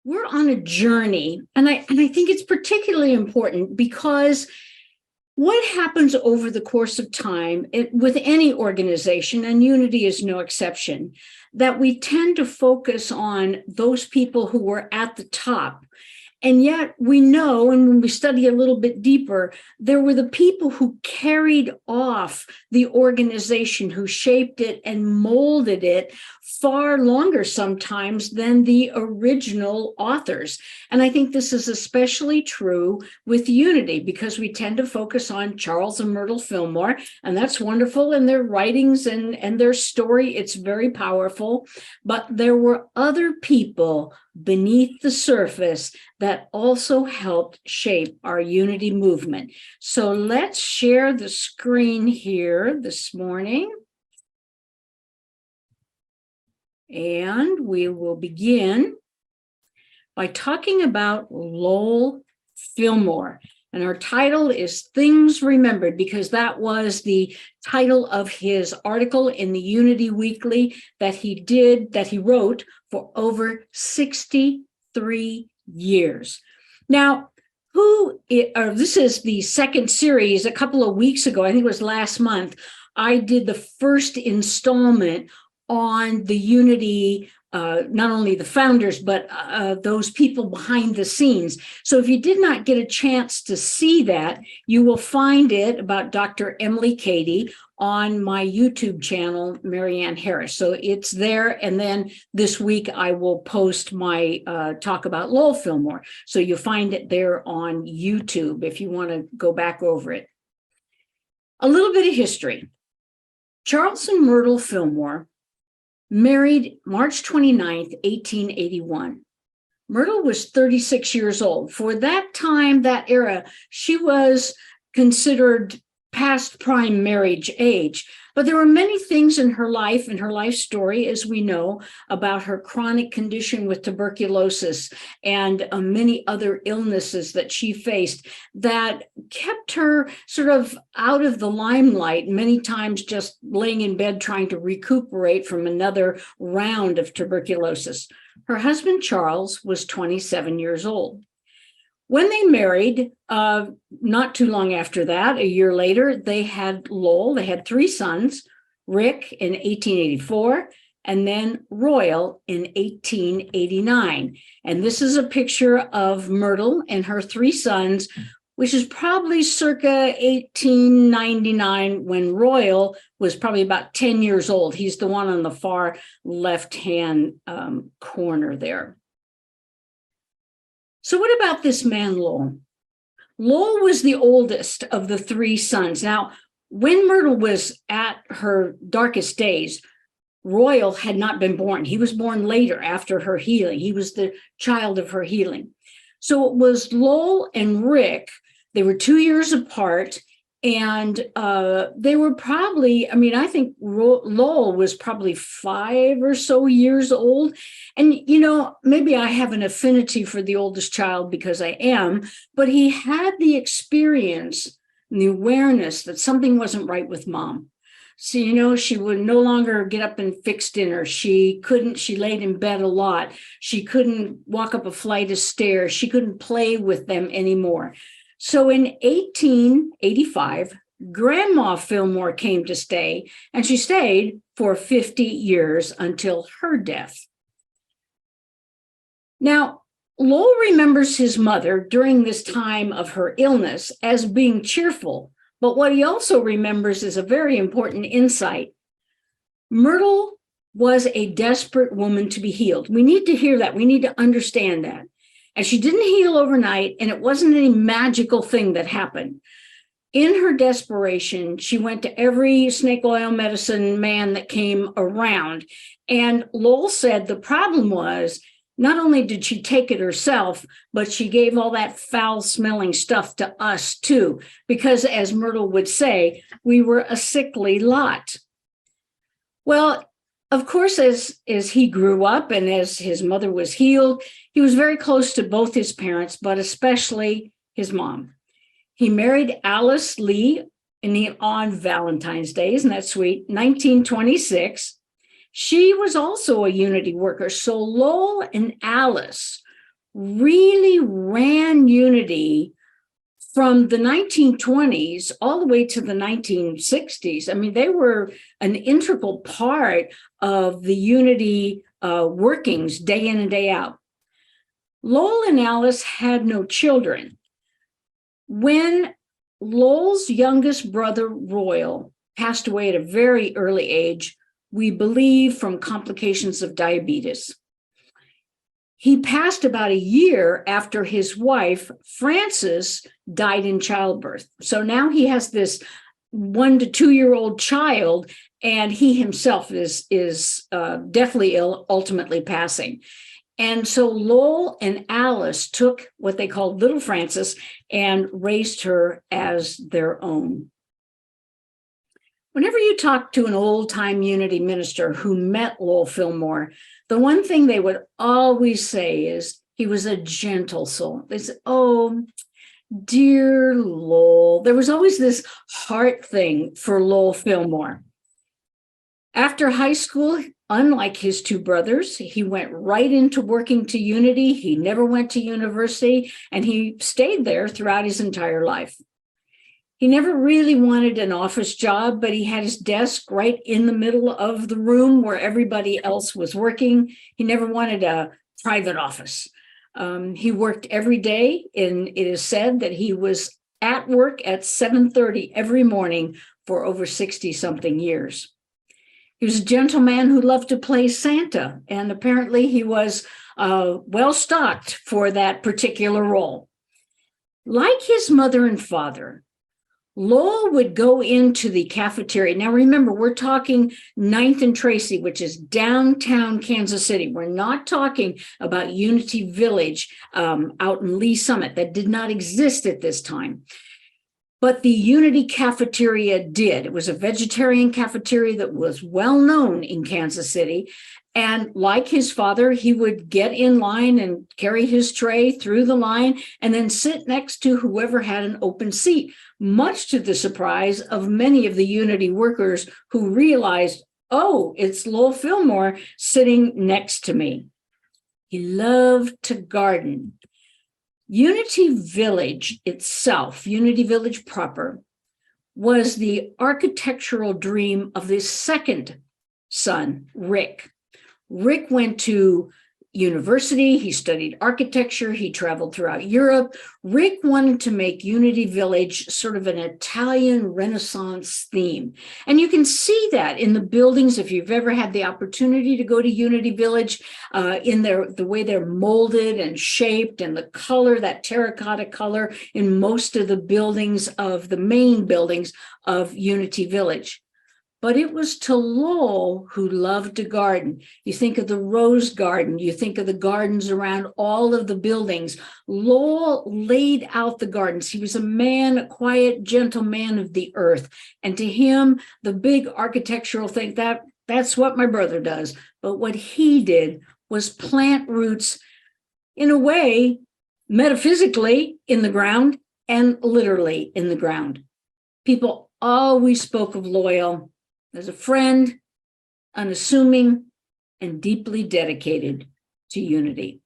we're on a journey, and I think it's particularly important because what happens over the course of time with any organization, and Unity is no exception, that we tend to focus on those people who were at the top. And yet we know, and when we study a little bit deeper, there were the people who carried off the organization, who shaped it and molded it far longer sometimes than the original authors. And I think this is especially true with Unity, because we tend to focus on Charles and Myrtle Fillmore, and that's wonderful, and their writings and their story, it's very powerful. But there were other people beneath the surface that also helped shape our Unity movement. So let's share the screen here this morning. And we will begin by talking about Lowell Fillmore. And our title is Things Remembered, because that was the title of his article in the Unity Weekly that he wrote for over 63 years. Now, this is the second series. A couple of weeks ago, I think it was last month, I did the first installment on the Unity, not only the founders, but those people behind the scenes. So if you did not get a chance to see that, you will find it about Dr. Emily Cady on my YouTube channel, Marianne Harris. So it's there. And then this week I will post my talk about Lowell Fillmore. So you'll find it there on YouTube if you want to go back over it. A little bit of history. Charles and Myrtle Fillmore married March 29th, 1881. Myrtle was 36 years old. For that time, that era, she was considered past prime marriage age. But there were many things in her life and her life story, as we know, about her chronic condition with tuberculosis and many other illnesses that she faced that kept her sort of out of the limelight, many times just laying in bed trying to recuperate from another round of tuberculosis. Her husband, Charles, was 27 years old. When they married, not too long after that, a year later, they had Lowell. They had three sons, Rick in 1884, and then Royal in 1889. And this is a picture of Myrtle and her three sons, which is probably circa 1899, when Royal was probably about 10 years old. He's the one on the far left-hand corner there. So what about this man, Lowell? Lowell was the oldest of the three sons. Now, when Myrtle was at her darkest days, Royal had not been born. He was born later after her healing. He was the child of her healing. So it was Lowell and Rick. They were 2 years apart, and they were probably, I think Lowell was probably 5 or so years old. And, maybe I have an affinity for the oldest child because I am, but he had the experience and the awareness that something wasn't right with mom. So, she would no longer get up and fix dinner. She laid in bed a lot. She couldn't walk up a flight of stairs. She couldn't play with them anymore. So in 1885, Grandma Fillmore came to stay, and she stayed for 50 years until her death. Now, Lowell remembers his mother during this time of her illness as being cheerful, but what he also remembers is a very important insight. Myrtle was a desperate woman to be healed. We need to hear that. We need to understand that. And she didn't heal overnight, and it wasn't any magical thing that happened. In her desperation, she went to every snake oil medicine man that came around. And Lowell said the problem was, not only did she take it herself, but she gave all that foul-smelling stuff to us too, because as Myrtle would say, we were a sickly lot. Well, of course, as he grew up and as his mother was healed, he was very close to both his parents, but especially his mom. He married Alice Lee on Valentine's Day, isn't that sweet, 1926. She was also a Unity worker. So Lowell and Alice really ran Unity from the 1920s all the way to the 1960s. I mean, they were an integral part of the Unity workings day in and day out. Lowell and Alice had no children. When Lowell's youngest brother, Royal, passed away at a very early age, we believe from complications of diabetes. He passed about a year after his wife, Frances, died in childbirth. So now he has this 1 to 2 year old child, and he himself is deathly ill, ultimately passing. And so Lowell and Alice took what they called little Frances and raised her as their own. Whenever you talk to an old-time Unity minister who met Lowell Fillmore, the one thing they would always say is he was a gentle soul. They said, oh, dear Lowell. There was always this heart thing for Lowell Fillmore. After high school, unlike his two brothers, he went right into working to Unity. He never went to university, and he stayed there throughout his entire life. He never really wanted an office job, but he had his desk right in the middle of the room where everybody else was working. He never wanted a private office. He worked every day, and it is said that he was at work at 7:30 every morning for over 60-something years. He was a gentleman who loved to play Santa, and apparently he was well-stocked for that particular role. Like his mother and father, Lowell would go into the cafeteria. Now, remember, we're talking 9th and Tracy, which is downtown Kansas City. We're not talking about Unity Village out in Lee Summit. That did not exist at this time. But the Unity cafeteria did. It was a vegetarian cafeteria that was well known in Kansas City. And like his father, he would get in line and carry his tray through the line and then sit next to whoever had an open seat, much to the surprise of many of the Unity workers who realized, oh, it's Lowell Fillmore sitting next to me. He loved to garden. Unity Village itself, Unity Village proper, was the architectural dream of his second son, Rick. Rick went to university. He studied architecture. He traveled throughout Europe. Rick wanted to make Unity Village sort of an Italian Renaissance theme. And you can see that in the buildings, if you've ever had the opportunity to go to Unity Village, in the way they're molded and shaped, and the color, that terracotta color in most of the buildings of the main buildings of Unity Village. But it was to Lowell, who loved to garden. You think of the rose garden, you think of the gardens around all of the buildings. Lowell laid out the gardens. He was a man, a quiet, gentle man of the earth. And to him, the big architectural thing, that's what my brother does. But what he did was plant roots, in a way, metaphysically in the ground and literally in the ground. People always spoke of Lowell as a friend, unassuming, and deeply dedicated to Unity.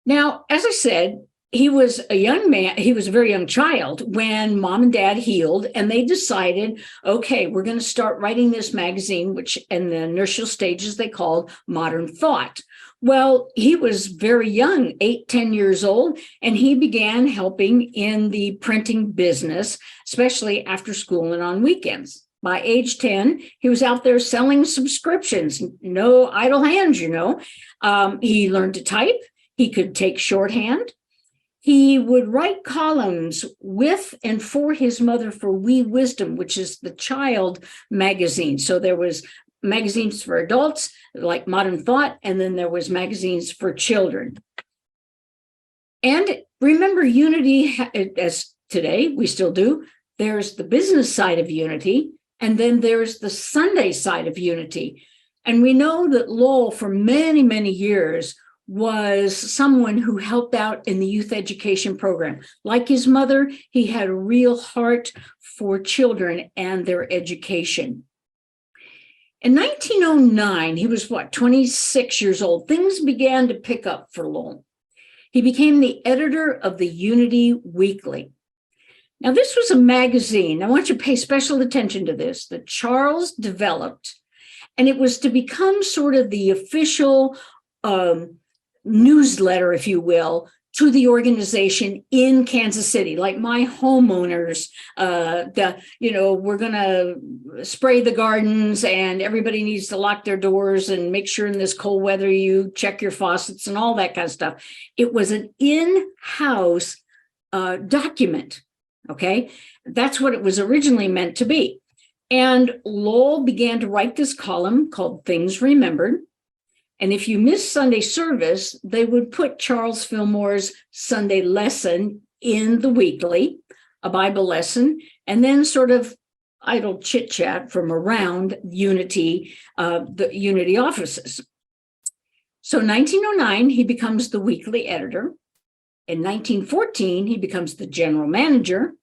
Now, as I said, he was a young man, he was a very young child when mom and dad healed, and they decided, okay, we're going to start writing this magazine, which in the initial stages they called Modern Thought. Well, he was very young, 8, 10 years old, and he began helping in the printing business, especially after school and on weekends. By age 10, he was out there selling subscriptions, no idle hands, you know. He learned to type. He could take shorthand. He would write columns with and for his mother for Wee Wisdom, which is the child magazine. So there was magazines for adults like Modern Thought, and then there was magazines for children. And remember, Unity, as today we still do, there's the business side of Unity, and then there's the Sunday side of Unity. And we know that Lowell, for many, many years, was someone who helped out in the youth education program. Like his mother, he had a real heart for children and their education. In 1909, he was 26 years old. Things began to pick up for Lowell. He became the editor of the Unity Weekly. Now, this was a magazine. I want you to pay special attention to this, that Charles developed, and it was to become sort of the official newsletter, if you will, to the organization in Kansas City. Like my homeowners, we're going to spray the gardens and everybody needs to lock their doors and make sure in this cold weather you check your faucets and all that kind of stuff. It was an in-house document. Okay, that's what it was originally meant to be. And Lowell began to write this column called Things Remembered. And if you missed Sunday service, they would put Charles Fillmore's Sunday lesson in the weekly, a Bible lesson, and then sort of idle chit chat from around Unity, the Unity offices. So 1909, he becomes the weekly editor. In 1914, he becomes the general manager.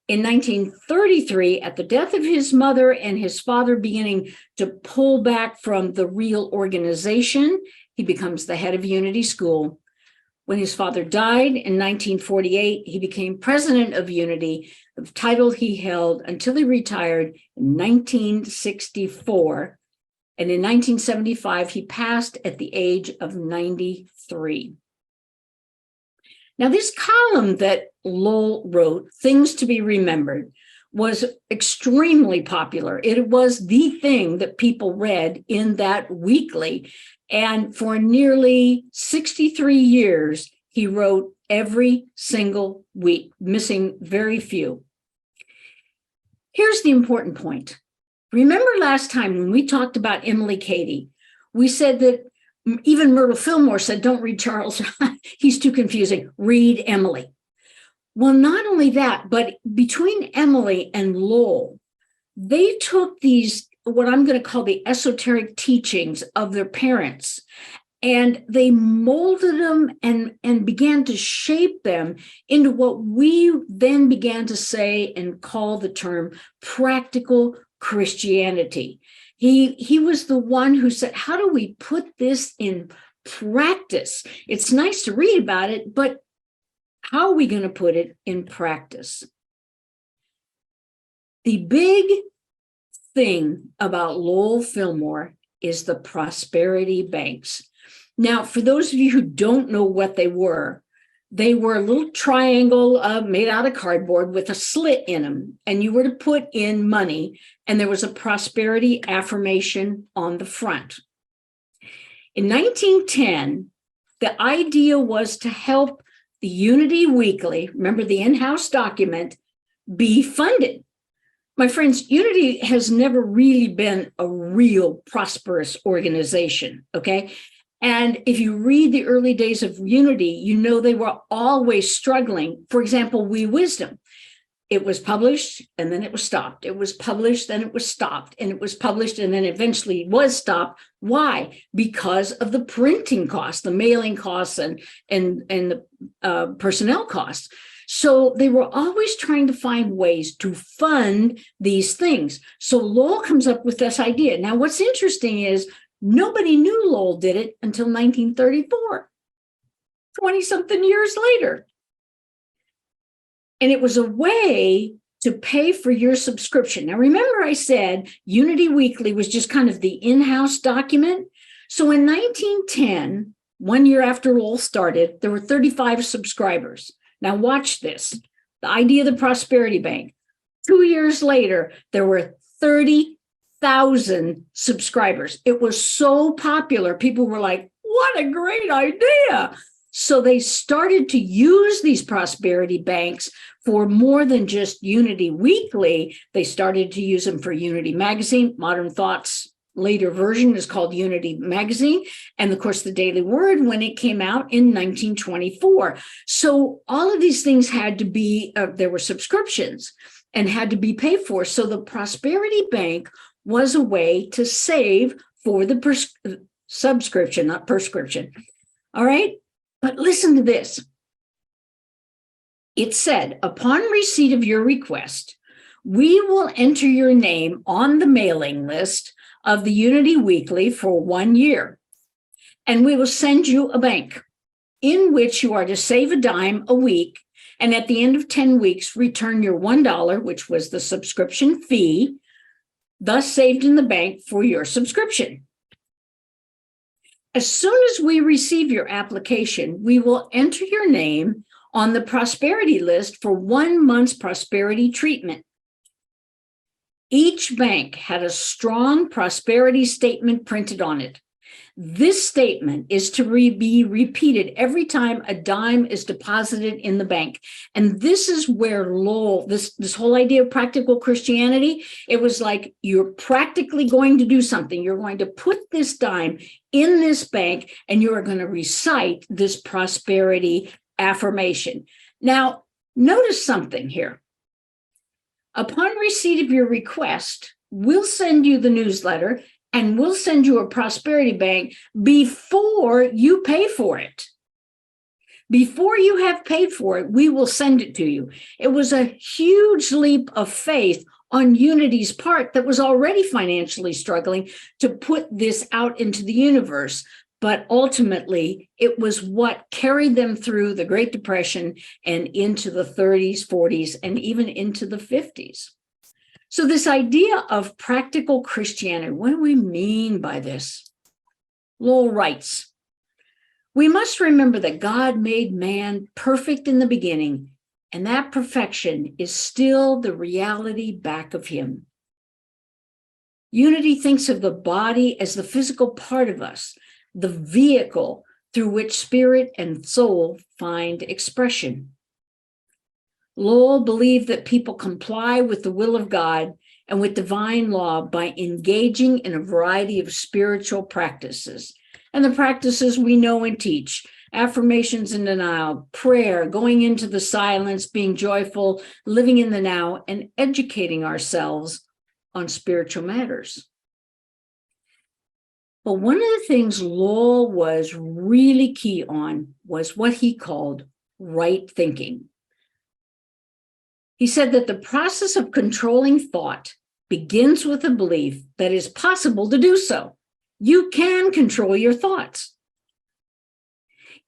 In 1933, at the death of his mother and his father beginning to pull back from the real organization, he becomes the head of Unity School. When his father died in 1948, he became president of Unity, the title he held until he retired in 1964. And in 1975, he passed at the age of 93. Now, this column that Lowell wrote, Things to be Remembered, was extremely popular. It was the thing that people read in that weekly. And for nearly 63 years, he wrote every single week, missing very few. Here's the important point. Remember last time when we talked about Emily Cady, we said that even Myrtle Fillmore said, don't read Charles. He's too confusing. Read Emily. Well, not only that, but between Emily and Lowell, they took these, what I'm going to call the esoteric teachings of their parents, and they molded them and began to shape them into what we then began to say and call the term practical Christianity. He was the one who said, how do we put this in practice? It's nice to read about it, but how are we going to put it in practice? The big thing about Lowell Fillmore is the prosperity banks. Now, for those of you who don't know what they were a little triangle made out of cardboard with a slit in them, and you were to put in money, and there was a prosperity affirmation on the front. In 1910, the idea was to help the Unity Weekly, remember the in-house document, be funded. My friends, Unity has never really been a real prosperous organization, okay? And if you read the early days of Unity, you know they were always struggling. For example, We Wisdom. It was published and then it was stopped. It was published, then it was stopped, and it was published and then eventually was stopped. Why? Because of the printing costs, the mailing costs, and the personnel costs. So they were always trying to find ways to fund these things. So Lowell comes up with this idea. Now, what's interesting is nobody knew Lowell did it until 1934, 20-something years later. And it was a way to pay for your subscription. Now, remember I said Unity Weekly was just kind of the in-house document. So in 1910, 1 year after Lowell started, there were 35 subscribers. Now watch this, the idea of the Prosperity Bank. 2 years later, there were 30,000 subscribers. It was so popular. People were like, what a great idea. So they started to use these prosperity banks for more than just Unity Weekly. They started to use them for Unity Magazine. Modern Thoughts later version is called Unity Magazine. And of course, the Daily Word when it came out in 1924. So all of these things had to be, there were subscriptions and had to be paid for. So the Prosperity Bank was a way to save for the subscription, not prescription. All right. But listen to this. It said, upon receipt of your request, we will enter your name on the mailing list of the Unity Weekly for 1 year. And we will send you a bank in which you are to save a dime a week. And at the end of 10 weeks, return your $1, which was the subscription fee, thus saved in the bank for your subscription. As soon as we receive your application, we will enter your name on the prosperity list for 1 month's prosperity treatment. Each bank had a strong prosperity statement printed on it. This statement is to be repeated every time a dime is deposited in the bank. And this is where Lowell, this whole idea of practical Christianity, it was like you're practically going to do something. You're going to put this dime in this bank and you are going to recite this prosperity affirmation. Now, notice something here. Upon receipt of your request, we'll send you the newsletter and we'll send you a prosperity bank before you pay for it. Before you have paid for it, we will send it to you. It was a huge leap of faith on Unity's part that was already financially struggling to put this out into the universe. But ultimately, it was what carried them through the Great Depression and into the 30s, 40s, and even into the 50s. So this idea of practical Christianity, what do we mean by this? Lowell writes, we must remember that God made man perfect in the beginning, and that perfection is still the reality back of him. Unity thinks of the body as the physical part of us, the vehicle through which spirit and soul find expression. Lowell believed that people comply with the will of God and with divine law by engaging in a variety of spiritual practices. And the practices we know and teach: affirmations and denial, prayer, going into the silence, being joyful, living in the now, and educating ourselves on spiritual matters. But one of the things Lowell was really key on was what he called right thinking. He said that the process of controlling thought begins with a belief that it's possible to do so. You can control your thoughts.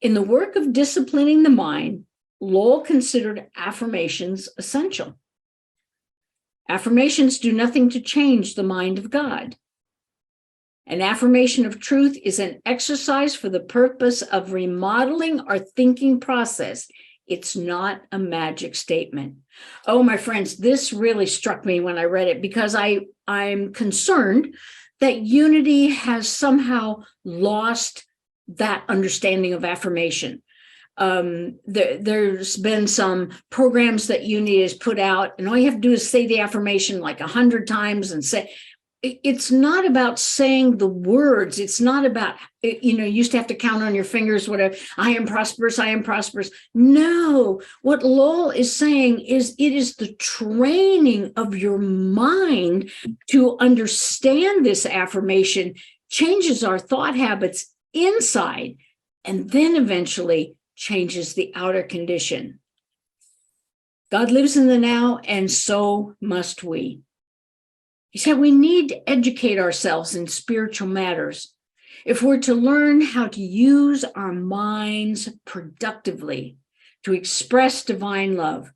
In the work of disciplining the mind, Lowell considered affirmations essential. Affirmations do nothing to change the mind of God. An affirmation of truth is an exercise for the purpose of remodeling our thinking process. It's not a magic statement. Oh, my friends, this really struck me when I read it because I'm concerned that Unity has somehow lost that understanding of affirmation. There's been some programs that Unity has put out, and all you have to do is say the affirmation like 100 times and say, it's not about saying the words. It's not about, you used to have to count on your fingers, whatever. I am prosperous. I am prosperous. No, what Lowell is saying is it is the training of your mind to understand this affirmation changes our thought habits inside and then eventually changes the outer condition. God lives in the now, and so must we. He said we need to educate ourselves in spiritual matters if we're to learn how to use our minds productively to express divine love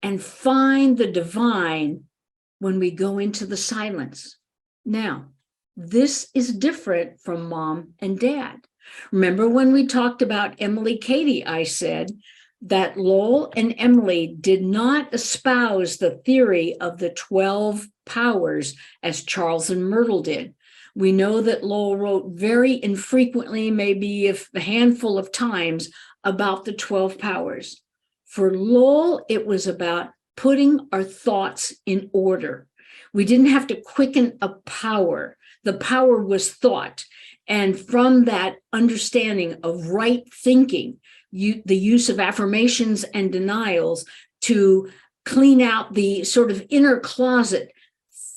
and find the divine when we go into the silence. Now, this is different from mom and dad. Remember when we talked about Emily Cady, I said that Lowell and Emily did not espouse the theory of the 12 powers as Charles and Myrtle did. We know that Lowell wrote very infrequently, maybe a handful of times, about the 12 powers. For Lowell, it was about putting our thoughts in order. We didn't have to quicken a power. The power was thought. And from that understanding of right thinking, the use of affirmations and denials to clean out the sort of inner closet,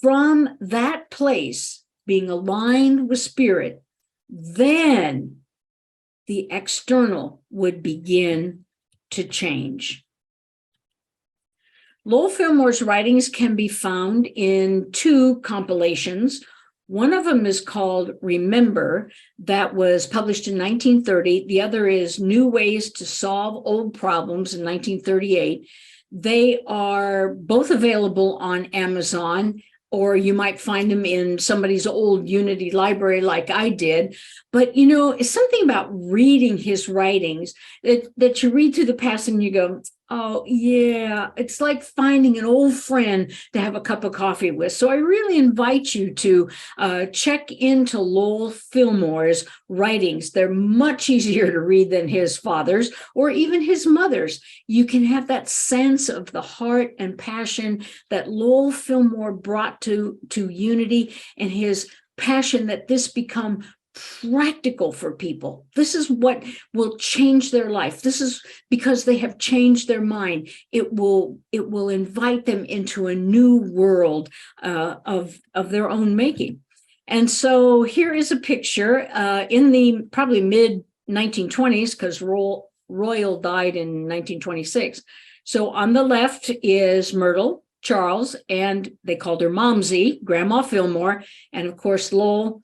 from that place, being aligned with spirit, then the external would begin to change. Lowell Fillmore's writings can be found in 2 compilations. One of them is called Remember, that was published in 1930. The other is New Ways to Solve Old Problems in 1938. They are both available on Amazon, or you might find them in somebody's old Unity library like I did. But, you know, it's something about reading his writings that you read through the past and you go, oh, yeah, it's like finding an old friend to have a cup of coffee with. So I really invite you to check into Lowell Fillmore's writings. They're much easier to read than his father's or even his mother's. You can have that sense of the heart and passion that Lowell Fillmore brought to Unity, and his passion that this become practical for people. This is what will change their life. This is because they have changed their mind. It will invite them into a new world of their own making. And so here is a picture in the probably mid 1920s, because Royal died in 1926. So on the left is Myrtle, Charles, and they called her Momsy, Grandma Fillmore, and of course Lowell,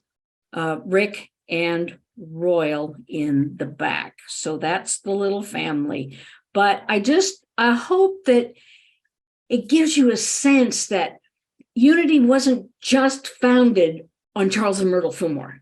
Rick, and Royal in the back. So that's the little family. But I hope that it gives you a sense that Unity wasn't just founded on Charles and Myrtle Fillmore,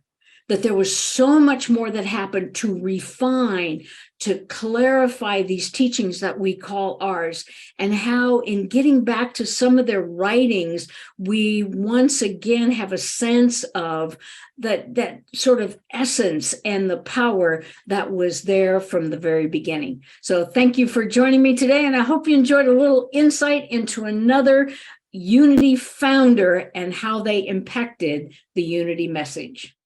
that there was so much more that happened to refine, to clarify these teachings that we call ours, and how in getting back to some of their writings, we once again have a sense of that sort of essence and the power that was there from the very beginning. So thank you for joining me today, and I hope you enjoyed a little insight into another Unity founder and how they impacted the Unity message.